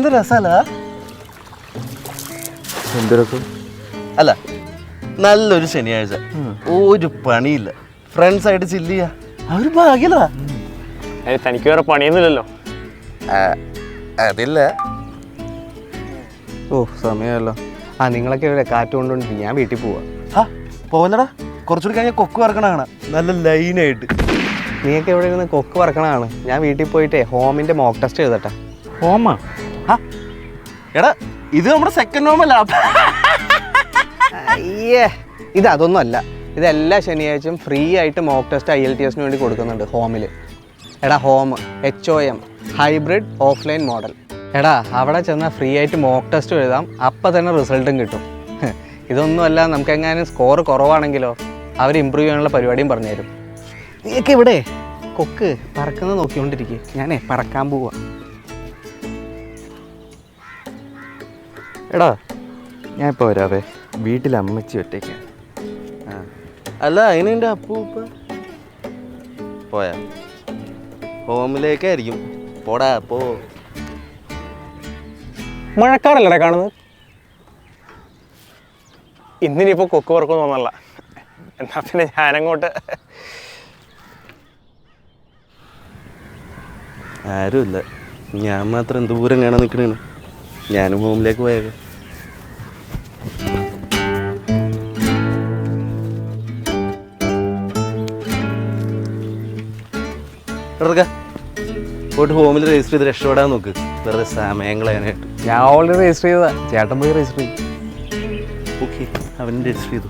നല്ല രസമല്ല? എന്ത് രസം? അല്ല, നല്ലൊരു ശനിയാഴ്ച, ഒരു പണിയില്ല, ഫ്രണ്ട്സ് ആയിട്ട് ചില്ല് ചെയ്യാ. അവര് ഭാഗ്യല്ല. തനിക്ക് വേറെ പണിയൊന്നുമില്ലല്ലോ. അതില്ല. ഓ സമയമല്ലോ. നിങ്ങളൊക്കെ ഇവിടെ കാറ്റ് കൊണ്ടുകൊണ്ടിരിക്കും, ഞാൻ വീട്ടിൽ പോവാ. പോവല്ലടാ, കുറച്ചുകൂടി കഴിഞ്ഞാൽ കൊക്ക് വറക്കണതാണ് നല്ല ലൈനായിട്ട്. നീയൊക്കെ ഇവിടെ ഇരുന്ന് കൊക്ക് വറക്കണതാണ്. ഞാൻ വീട്ടിൽ പോയിട്ടേ ഹോമിന്റെ മോക്ക് ടെസ്റ്റ് ചെയ്തട്ടെ. ഹോമാ? എടാ, ഇത് നമ്മുടെ സെക്കൻഡ് ഹോമല്ല. അയ്യേ, ഇതൊന്നും അല്ല. ഇതെല്ലാ ശനിയാഴ്ചയും ഫ്രീ ആയിട്ട് മോക്ക് ടെസ്റ്റ് IELTS വേണ്ടി കൊടുക്കുന്നുണ്ട് ഹോമിൽ. എടാ, home HOM, hybrid offline model. എടാ, അവിടെ ചെന്നാൽ ഫ്രീ ആയിട്ട് മോക്ക് ടെസ്റ്റ് എഴുതാം, അപ്പം തന്നെ റിസൾട്ടും കിട്ടും. ഇതൊന്നുമല്ല, നമുക്കെങ്ങാനും സ്കോർ കുറവാണെങ്കിലോ അവർ ഇമ്പ്രൂവ് ചെയ്യാനുള്ള പരിപാടിയും പറഞ്ഞുതരും. നീയൊക്കെ ഇവിടെ കൊക്ക് പറക്കുന്നത് നോക്കിക്കൊണ്ടിരിക്കുക, ഞാനേ പറക്കാൻ പോവാ. എടാ, ഞാൻ ഇപ്പോൾ വരാവേ, വീട്ടിൽ അമ്മച്ചി ഒറ്റയ്ക്ക്. അല്ല, അതിന് എൻ്റെ അപ്പൂപ്പ പോയാ ഹോമിലേക്കായിരിക്കും. പോടാ പോ. മഴക്കാറല്ലേ കാണുന്നത്? ഇന്നിനിപ്പോൾ കൊക്ക് വറക്കും തോന്നല്ല. എന്നാ പിന്നെ ഞാനങ്ങോട്ട്. ആരുമില്ല, ഞാൻ മാത്രം എന്ത് പൂരം കാണാൻ നിൽക്കണേണ്. ഞാനും ഹോമിലേക്ക് പോയേക്കാം. പോയിട്ട് ഹോമിൽ രജിസ്റ്റർ ചെയ്ത് രക്ഷപ്പെടാൻ നോക്ക്, വെറുതെ സമയം കളയാനായിട്ട്. ഞാൻ ഓൾറെഡി രജിസ്റ്റർ ചെയ്തതാ, ചേട്ടൻ പോയി രജിസ്റ്റർ ചെയ്യും. ഓക്കെ, അവൻ രജിസ്റ്റർ ചെയ്തു.